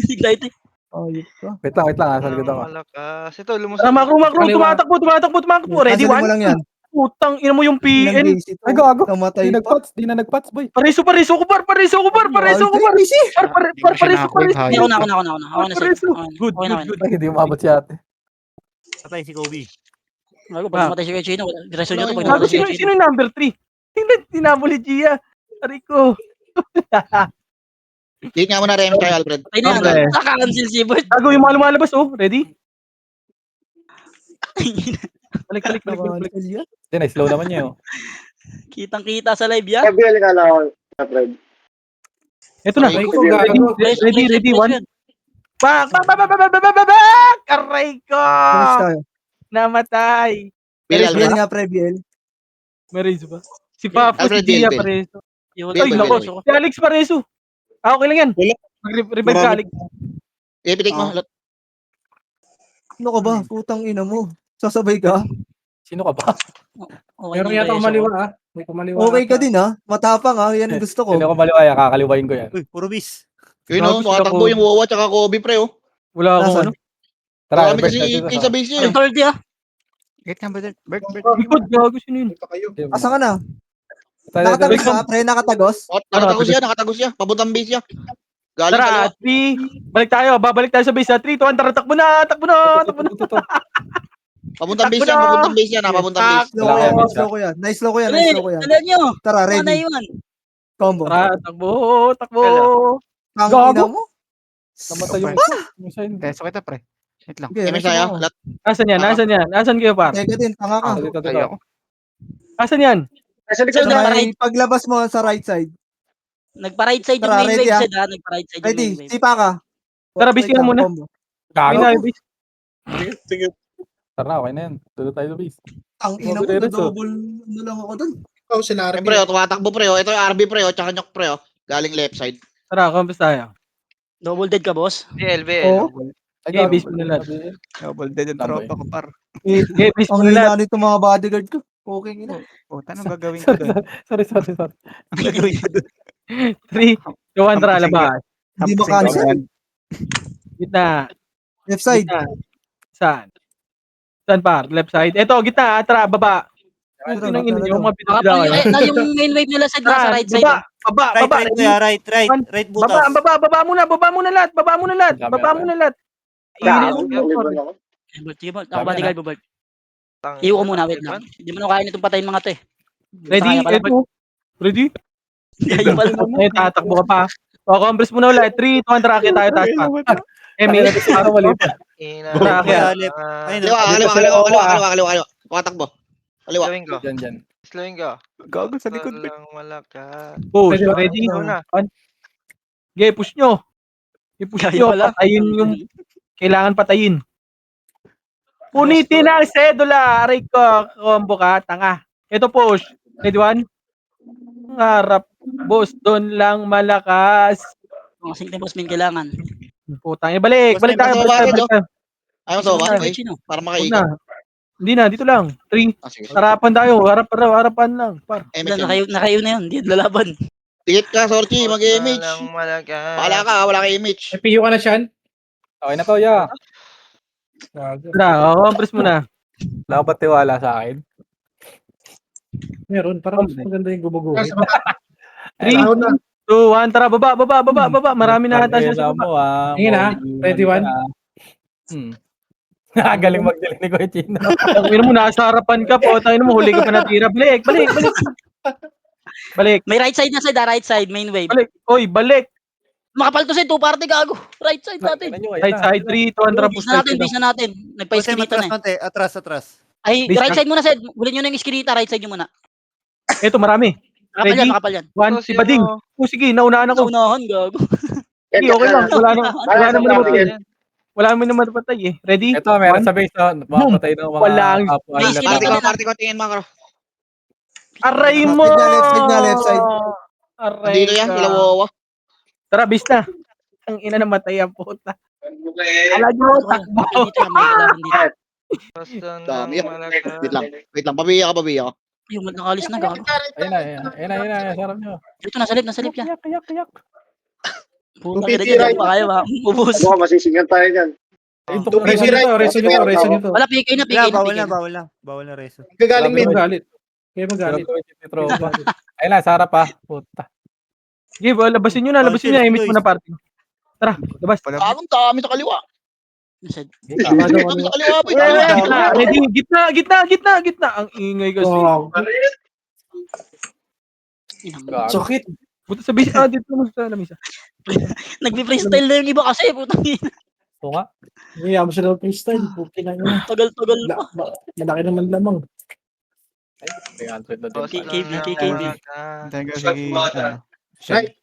Excited. Ayop ka. wait lang, nasa likod Ang ako. malakas. Ito, lumusot. Tara, makro, Kaliwa. tumatakbo. Ready, Cancelin mo one? lang yan. Putang, ina mo yung Ilang PN. days ito. Ay, gago. Namatay Di pa. nagpats, boy. Pareso ko, par. Pareso ko, par. Ay, busy. Pareso. Hindi, ako na. Ako na, sir. Pareso. Okay na. Good, Okay na, good, good. Ay, hindi umabot si ate. Patay si Kobe. Gago, pag namatay si Kuya Chino, reso nyo to pag Gago, namatay si sino, Kuya sino Chino. yung number 3? Tingnan, tinabuli Gia. Aray ko. Delete nga muna Rem kay Alfred. Ay na, Okay. naka-cancel si Bert. Gago, yung mga lumalabas, oh. Ready? Balik. Nakancel yan. Hindi, na-slow naman niya, oh. Kitang-kita sa live, ya. PBL ka na ako, Fred. Ito na. Aray ko, gago. Ready, one. Bak! Aray ko! Finish tayo. Namatay. Bill BL Alfred. nga, pre, BL. May raise ba? Si Papo, si Alfred Gia, Bill. pareso. Yung Bill, Ay, Bill, nako. Bill. Si Alex pareso. Ah, okay lang yan. Wala. Mag-revive ka, Alex. Ipitik mo. Ano ka ba? Putang ina mo. Sasabay ka? Sino ka ba? Okay Meron na yung yata reso. kumaliwa, ah. May kumaliwa. Okay ka din ha? Matapang ha? Yan ang gusto ko. Sino kumaliwa, ya? Kakaliwain ko yan. Uy, puro bis. Yun Gago o, sila tumatakbo ko. yung Wawa tsaka Kobe pre oh. Wala akong Nasaan? ano. Tara, Marami Albert, kasi dito play sa base niya eh. Yung third, ya. Wait lang, Bert. Bert. Likod, gago, sino yun? Asa ka na? Tayo, Nakatagos Ikaw- ka? Pre, nakatagos? Nakatagos siya. Pabuntang base niya. Galing Tara, kaliwa. 3. Balik tayo. Babalik tayo sa base. 3, 2, 1. Tara, takbo na. Pabuntang base Takbo niya. na! Pabuntang base niya. Pabuntang base. Slow ko Wala yan, akong slow ko yan. Nice slow ko yan, Dali, nice slow ko yan. dali nyo. Tara, Ano ready. yun? Combo. Tara, takbo. Ang Gago. ina mo? Namatay yung isa. Yung isa yun. Reso kita, pre. Wait lang. Okay, MSI ready ah. mo. Asan yan? Asan kayo, par? Teka din, tanga ka. Dito. Tayo ako. Asan yan? Nasa likod Sa na. may paglabas mo sa right side. Nagpa-right side yung Tara, main ready, wave, ah. Sid, ha? Nagpa-right side yung main Ready, wave. sipa ka. Tara, Wait busy ka lang, muna. combo. May Gago. na-base. Sige. Tara, okay na yan. Tuloy tayo sa base. Ang ina mo, Diretso. na-double ano lang ako dun. Ikaw, sila Pre oh, tumatakbo pre oh. Ito yung RB pre oh. Tsaka Nyok pre oh. Galing left side. Tara, compass tayo. Double dead ka, boss? BL. Oo. Ay, Okay, gago. base mo na lahat. Double dead yung Tambay. tropa ko, par. Okay, base mo Ang na lahat. hina nito mga bodyguard ko. Okay, ina. Puta, ano gagawin ko doon? Sorry. Ano gagawin ko doon? 3, 2, 1. Tara, labas. Hindi mo Hampasin ko cancel. yan. Gitna. Left side. Gitna. Saan? Saan, par? Left side. Eto, gitna. Tara, baba. Tara, Ito nang ina tara, nyo. tara. Mga Baka pinagdala pang kayo. yung main wave nila, Sid, nasa Tara, right side. baba. Right, Baba. right, kuya, right. Right butas. Baba muna lahat. Baba muna lahat. Gago, Iyon. naliban ako. Sige, Bert. Ako bodyguard mo, Bert. Tang- Iwo ko muna, wait lang. Hindi mo na kaya nitong patayin mga te. Ready? Kaya pala, Bert. Eto. Ready? Kaya pala. Eh, tatakbo ka pa. O, compress muna ulit. 3, 2, 1. Tara, tayo taas pa. Emi, Ano mali pa? Ina. Tara, Kuya, kaya. left. Ayun, Kaliwa. Tumatakbo. Kaliwa. Slowing ko. Dyan. Slowing ko. Gago sa likod, Bert. Lang malakas. Push. Ready, Ready? ready. 1. Okay, push nyo. I-push Kaya nyo. pala. Patayin yung kailangan patayin. Punitin ang sedula. Aray ko. Combo ka. Tanga. Ito push. Ready, 1. Harap. Boss, doon lang malakas. Mga sing boss min kailangan. Putang. Balik. Balik tayo. Balik tayo. Ayaw sa baba. Kuya Okay. Chino. Para Huwag makaikot. na. Hindi na. Dito lang. 3. Ah, sige. Harapan tayo. Harapan lang. Par. Nakayo na yun. Hindi lalaban. Tigit ka, Sorchi. Mag-image. Lang malakas. Pakala ka, wala ka image. PU ka na, Sean? Okay na to, ya. Gago. Tara. Compress mo na. Wala ka ba tiwala sa akin? Meron. Parang mas maganda yung gumuguhit. 3, 2, 1. Tara. Baba. Marami na ata siya sa baba. mo, ah. Tingin na. Ready, 1. Galing magdilim ni Kuya Chino. Ang ina mo, nasa harapan ka po. Tayo mo, huli ka pa natira. Balik. May right side na, Sid, ha? Right side, main wave. Balik. Oy, balik. Makapal to, Sid. Two party gago. Right side natin. Right side, 3, 2, 1. Tara. Base na natin. Nagpa-iskinita na eh. Atras. Ay, Base right na- side muna, Sid. Gulin nyo na yung iskinita. Right side nyo muna. Ito, marami. Ready? Makapal yan. 1, si Bading. O, sige, naunahan ako. Naunahan, gago. Sige, okay lang. Wala naman Wala namatay. Wala naman naman napatay eh. Ready? Ito, meron sa base. Mapatay ng mga Walang- kapwa May nila. skin- Party ko, tingin mga Aray mo! Left side. Aray Dito yan, ka. sila Wawa. Tara, bis na. Ang ina namatay ang puta. Alam nyo, takbo. Kapal dito yan. May kalaban dito. Basta Dami lang yan. malakas. Wait lang. Pabiya ka. Yung nakalis na gago. Ayun na, sarap nyo. Ito, nasa lip yan. Kayak. Puta Two ka PT right. pa kayo ha. Ubus. Baka masisingan tayo dyan. Reso nyo to. Wala, PK na, PK Wala, na. bawal na reso. Gagaling min. Galit. Kaya magalit. Ayun na, sarap pa. Puta. Sige, labasin nyo na. Imit mo na party. Tara, labas. Ang dami sa kaliwa. Nasa- Ang dami sa kaliwa, boy. Ready, gitna. Ang ingay kasi. Inang- Sakit. Buta sa base. Dito mo sa lamisa. Nagpi-freestyle na yung iba kasi, putang ina. Oo nga. Ngayon mo sila ng freestyle. Puki na yun. Tagal-tagal pa. Malaki naman lamang. 300 na Boss din. KKB. na. Thank you, sige. Right.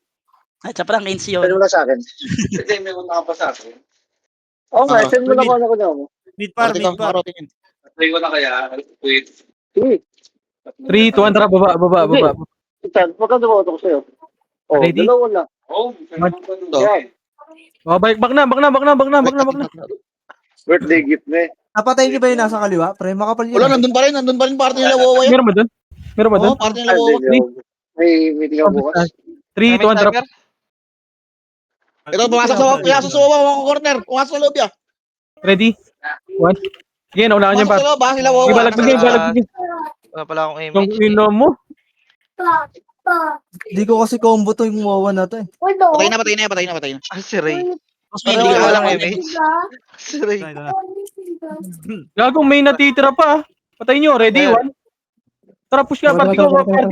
At sa parang Kenzie Send yun. mo na sa akin. Hindi, may una ka pa sa akin. Oo nga, send mo na Mid. ko na mo. Mid par. Marating yun. Try ko na kaya. Wait. Sige. 3, 2, 1, tara, baba. Itan, magkano ba ito ko sa'yo? Oh, Ready? dalawa lang. Oh, Yan. Back na. Birthday gift na eh. Napatay niyo ba yung nasa kaliwa? Pre, makapal yun. Wala, nandun pa rin party nila Wawa yan. Meron ba doon? Oo, party nila Ah, Wawa. hindi, may meeting ako bukas. 3, 2, 1, tara. Ito, pumasok sa Wawa, mga corner. Pumasok sa loob yan. Ready? 1. Sige, naunahan niya Pumasok par. sa loob, ha, sila Wawa. Sige, balagbigin. Wala pala akong Yung image. ino mo. Hindi ko kasi combo to yung wawa na to eh. Patay na. Si Ray. Boss, Pero hindi ka walang walang image. Si Ray. Gagong may natitira pa. Patay nyo. Ready? 1. Tara, push ka. Party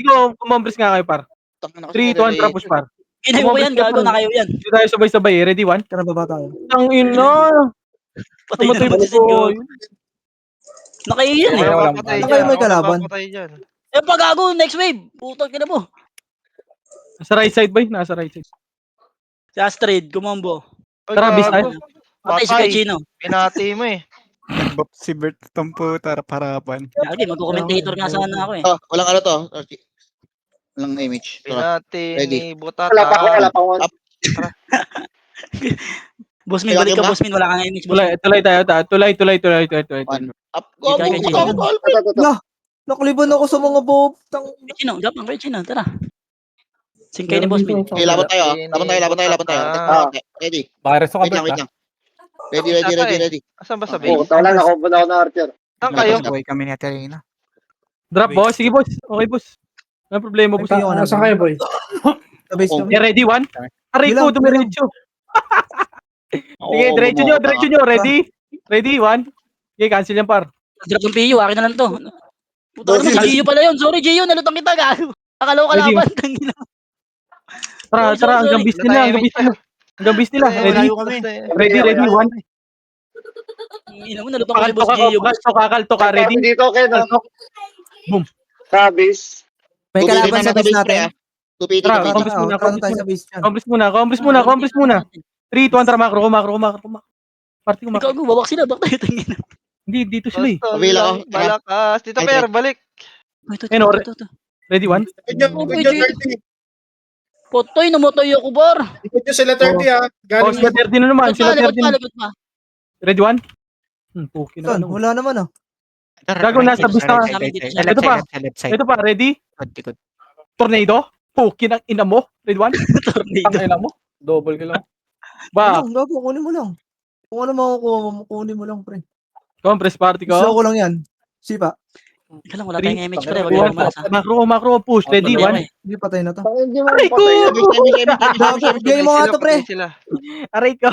ko. Kumambres nga kayo, par. 3, 2, 1, tara, push, par. Kinayo mo yan, gago na kayo yan. Hindi tayo sabay-sabay. Ready? 1. Kaya baba tayo. Ang ino. Patay na Tumatay naman si po. Sid, gago. Nakayo yan eh. Wala, Papatay Baka dyan, may kalaban. papatay dyan. Eh, pag gago, next wave. Putang ina mo. Nasa right side, boy. Nasa right side. Si Astrid, kumambo. Ay, Tara, bis gago. tayo. Patay si Patay. Kachino. Pinati mo eh. Bob si Bert Tumpo, harapan. Lagi, mag-commentator nga sana ako eh. Oh, walang ano to. Walang image. Tara. Pinati Ready. ni Butata. Wala pa ako. Bossmin, balik ka, Bossmin. Wala kang image, Bossmin. Tulay tayo. Tulay. One. Up. Go, Kaya, go. Nakaliban ako sa mga bob. Kachino, gap ang Kachino, tara. Singkay ni Bossmin. Okay, laban tayo. Laban tayo. Ready. Baka reso ka, Wait Bert, lang. Ready. Asan ba sa Oo, base? wala na ako na Archer. Saan kayo? Buhay kami ni Aterina. Drop, boss. Sige, boss. Okay, boss. Ano problema, boss? Nasa kayo, boy? Sa base Oh. kami. Okay, ready? 1. Aray ko, Bilang. dumiretso. Sige, diretso nyo. Ready? 1. Okay, cancel yan, par. Drop ng PU, akin na lang to. Puta ka naman, si Gio pala yun. Sorry, Gio, nalutang kita, gago. Akala ko kalaban. Tangina. Tara, hanggang bis nila. Ready? Ready, 1. Ina mo, nalutang ko si Boss Gio. Kakalto ka. Ready? Dito, okay na. Boom. Sabis. May kalaban sa base natin. Tupiti. Tara, Tara, Compres muna, tara tayo sa base yan. Compres muna. 3, 2, 1, tara, makro. Party ko, makro. Ikaw, babak sila, bak tayo, tangina. Hindi, dito sila eh. Pabila ko. Balakas. Tito Ay, Per, balik. Ito. Ready, 1. Potoy, namotoy ako, bar. Ikot nyo sila 30 ha. Oh, Galing sila 30 na naman. Likod pa. Ready, 1. Puki na. Saan? Wala naman ah. Gago, nasa bis na. Ito pa. Ito pa, ready? Tornado? Puki ng ina mo. Ready, 1. Tornado. Ang ina mo. Double kill lang. Ba, Ano, gago, kunin mo lang. Kung ano makukuha mo, kunin mo lang, pre. compress party Gusto ko. ko lang yan. Sipa. Ika lang, wala tayong image, pre. Wag One, kang malas, ha? Makro, push. Ready, Wala 1. eh. Hindi, patay na to. Hindi mo Aray ko! Bigay mo nga to, pre. Aray ko.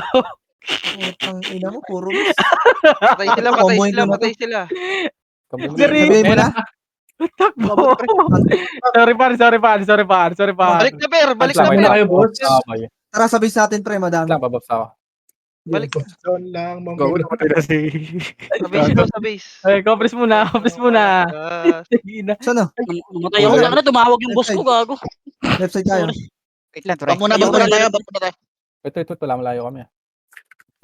Ang ina mo, puro miss. Patay sila. Comboin ko na to. Bigay mo na. Takbo. Sorry, par. Balik na Per. Balik na Sabay Per. kayo, boss. Sabay. Tara sa base natin, pre, madami. Lang, bababs ako. Balik. zone lang. Go na pati na si... Sa base. Ay, compress muna. Balakas. Sige na. Saan na? Namatay ako lang na, tumawag yung boss ko, gago. Left side tayo. Wait lang, Back muna tayo. Ito, wala malayo kami.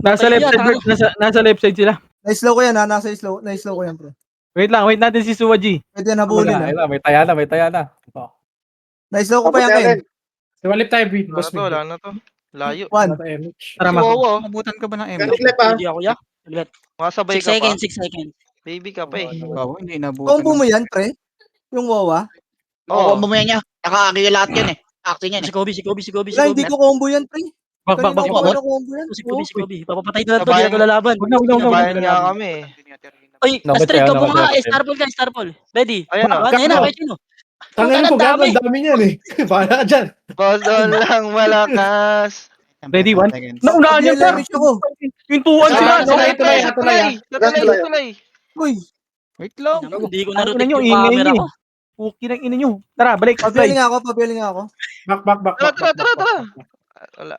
Nasa left side, Bert. Nasa left side sila. Na-slow ko yan, ha? Na-slow ko yan, pre. Wait natin si Suwa G. Pwede na habulin, ha? Wala, may taya na. Oh. Na-slow ko pa yan, Ken. Walip tayo, B. Wala na to. Layo. One. Tara, Si Marco. Wowo. Nabutan ka ba ng M? Galing lep ha. Hindi ako, ya. Makasabay 6 ka pa. seconds, 6 seconds. Baby ka pa eh. Bawo, hindi nabutan. Combo mo yan, pre. Yung Wawa? Oo, Oo. mamaya niya. Nakaagi lahat yan eh. Action yan Si eh. Kobe, si Kobe, si Kobe, si Wala, Kobe. hindi ko combo yan, pre. Bak, bak, Kanina bak, ko bak. pa na combo yan. Si Kobe, si Kobe. Papapatay na to, Sabayan- di na to lalaban. Huwag na, huwag na, huwag na. Sabayan nga kami. Ay, Nabatay Astrid, ako, ka bunga nabatay nga. ako. Starpol ka, Starpol. Ready? Ayan o. Ayun na, kay Chino. Tangin Ang ko, gago, dami. ang dami niyan eh. Bahala ka dyan. Boss doon lang malakas. Ready, one? Naunahan yan, sir. Damage ako. Yung 2-1 sila, no? Tulay, tulay, tulay. Tulay. Uy, Wait lang. Hindi ko Ano na-rotate nyo, yung ingay camera nyo ko. eh. Puki ng ina nyo. Tara, balik. pabiyaling Outline. pabiyaling ako. Back. Tara. Wala.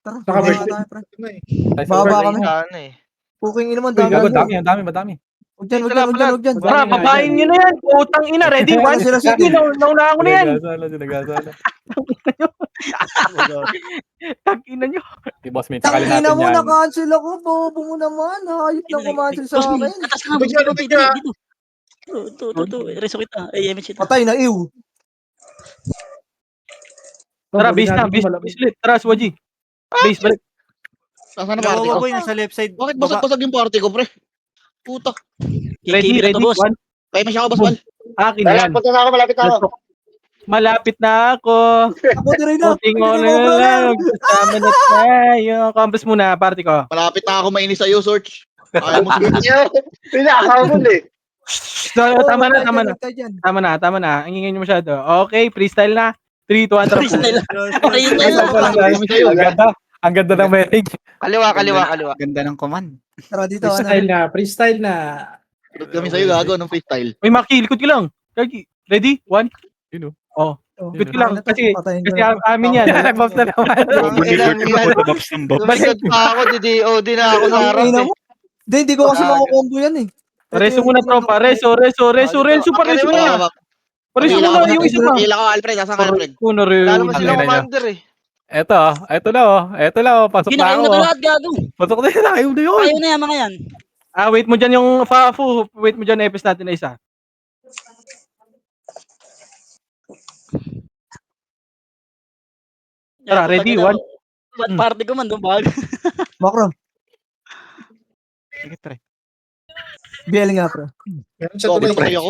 Tara, Saka baba birthday. tayo, pre. Nice Baba over. kami. Saan eh. Puking ino mo, Uy, dami. gago, dami, ang dami, madami. Huwag dyan, huwag dyan. Tara, babayin nyo na yan. Putang ina. Ready, one? Sila, sila. Sige, naunahan ko na yan. Sinagasala. Tag ina nyo. Si boss mate, sakali Tangina natin mo, yan. na-cancel ako. Bobo mo naman. Hayop na kumancel sa akin. Atas ka nga, boss. Rotate dito. Ito. Reso kita. Ay, image kita. Patay na, ew. Tara, base na. Base ulit. Tara, Swaji. Base, balik. Saan na party ko? Boy, nasa left side. Bakit Baba. basag-basag yung party ko, pre? Puta. Ready, Kikibit na ready, to, boss. one. Kaya masya ako, basbal. Akin yan. Malapit na ako, malapit na ako. Malapit na ako. Ako din na. Puting mo na lang. Kasama na tayo. Campus muna, party ko. Malapit na ako mainis sa'yo, Sorge. Ayaw mo Pinakahabol eh. Tama na. Tama na. Ang ingay nyo masyado. Okay, freestyle na. 3, 2, 1, Freestyle lang. Freestyle lang. Ang ganda ng message. Kaliwa. Ganda ng command. Tara dito, Freestyle na. Tulad kami sa'yo, gago, ng freestyle. May Maki, likod ko lang. Kagi. Ready? 1. Yun, Oh. Likod ko lang. Kasi amin yan. Nag-box na naman. Tumigot pa ako, DDOD na ako Ang narap ina eh. mo. Hindi ko kasi makakombo yan eh. Reso muna, tropa. Reso pa. Reso muna. Reso muna yung isa pa. Hila ko, Alfred. Asan ka, Alfred? Kuno Lalo mo rin. sila commander eh. Ito na oh. Pasok na Ginakain ako. na to lahat, gago. Pasok na yun, ayaw na yun. Ayaw na yan, mga yan. Wait mo dyan yung Fafu. Wait mo dyan epis natin na isa. Tara, ready? 1. Ba't party ko man doon, bag? Makro, Sige, pre. biyaling nga, pre. Meron siya Sobrang tulay. tayo ako.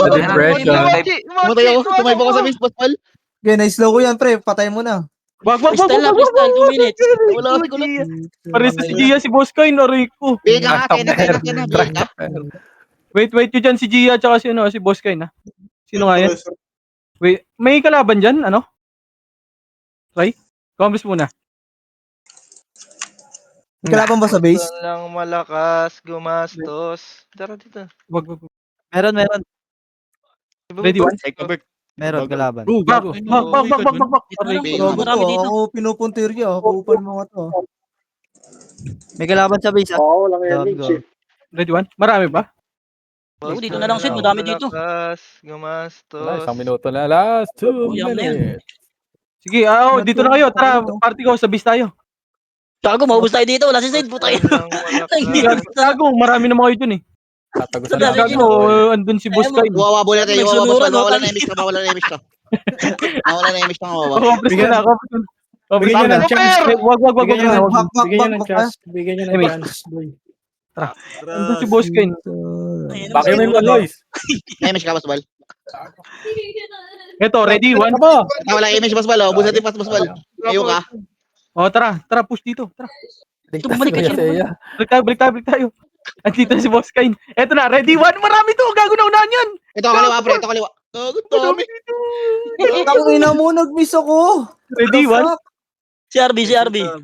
Depression. Tumatay ako, tumay pa ako sa miss, basbal. Okay, na-slow ko yan, pre. Patay mo na. Wag. Freestyle lang, freestyle. 2 minutes. Wala kasi kulat. Pares sa si Gia, si Boss Koy, Rico. Biga ka, kena, biga ka. Wait yun dyan si Gia tsaka si Boss Koy na. Sino nga yan? Wait, may kalaban dyan, ano? Try? Comments muna. May kalaban ba sa base? Doon lang malakas, gumastos. Tara dito. Wag. Meron. Ready, 1? Meron kalaban. Bak. Dito na lang, marami dito. Ako pinupuntirya. Ako upal mga to. May kalaban sa base. Oo, walang energy. Ready, 1? Marami ba? Oo, dito na lang, Sid. Madami dito. Malakas, Wala, gumastos. isang minuto na. Last 2 Yan na yan. minutes. Sige, dito na kayo. Tara, party ko, sa base tayo. Gago, maubos tayo dito. Wala si Sid. Puta yun. Gago, marami na mga kayo dun eh. Tatagusan Sabi- na. Gago, andun si Boss Koy. Wawa na tayo, wawa Nagsunuran, basbal. Mawala no? na image ka, mawala na image ka. Mawala na image ka, wawa. Compres ko na. Bigyan nyo ng chance. Wag. Bigyan nyo ng Bak, bigyan nyo ng bak, chance. Bigyan nyo ng chance, boy. Andun si Boss Koy. Bakit mo yung Lois? May image ka, basbal. Eto, ready, 1. Wala image, basbal. Ubusan din pas, basbal. Ayaw ka. Tara, push dito. Tara. Bumalik ka, Sid. Balik tayo. Andito na si Boss Koy. Eto na, ready, 1. Marami to. Gago na unahan yan. Ito kaliwa, pre. Ito kaliwa. Gago, dami. Tangina mo, nag-miss ako. Ready, 1. Si RB.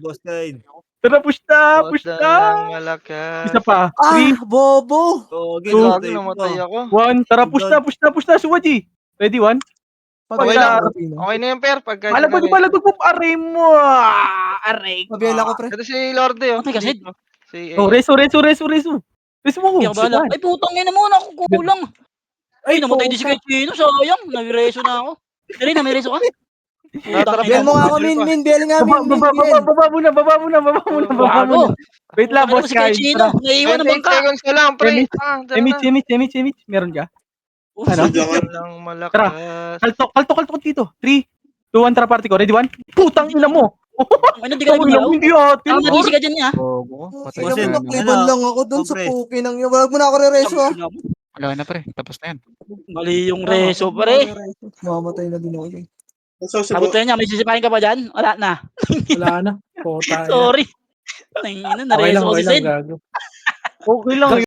Boss Kyle. Tara, push na. Doon lang malakas. Isa pa. Ah, 3, bobo. Gago, namatay ako. 1. Tara, push na. Suwaji. Ready, 1. Okay lang. Okay na yung pair. Pagka Palagpag po. Aray mo. Aray ko. Pabiyala ko, pre. Ito si Lorde oh. May kasid. Si Oh, reso. Reso mo. Hindi ako bahala. Ay, putang ina mo. Nakukulang. Ay, namatay din si kay Chino. Sayang. Nag-reso na ako. Dali na, may reso ka? Putang Biyal ina mo nga ako, Min. Biyaling nga, Min. Baba muna. Wait lang, Boss Si kay Kyle. Chino. Naiwan na 28 bangka. seconds na lang, pre. Emit. Meron ka? Ano? Doon lang malakas. Kaltok dito. 3, 2, 1, tara party ko. Ready, 1? Putang ina mo. Ano, di ka naging Hindi atin. Ang nagisi ka dyan niya. Bobo. Patay Patay na. Nakliban lang ako dun sa Pre. puki ng iyo. Wag mo na ako re-reso, ah. Wala na pre, tapos na yan. Mali yung reso, pre. Mamatay na din ako. eh. Sabutin niya, may sisipahin ka ba dyan? Wala na. Wala na. Puta. Sorry. Nangina, Okay lang, nareso ko okay si lang, Sid. gago. Okay lang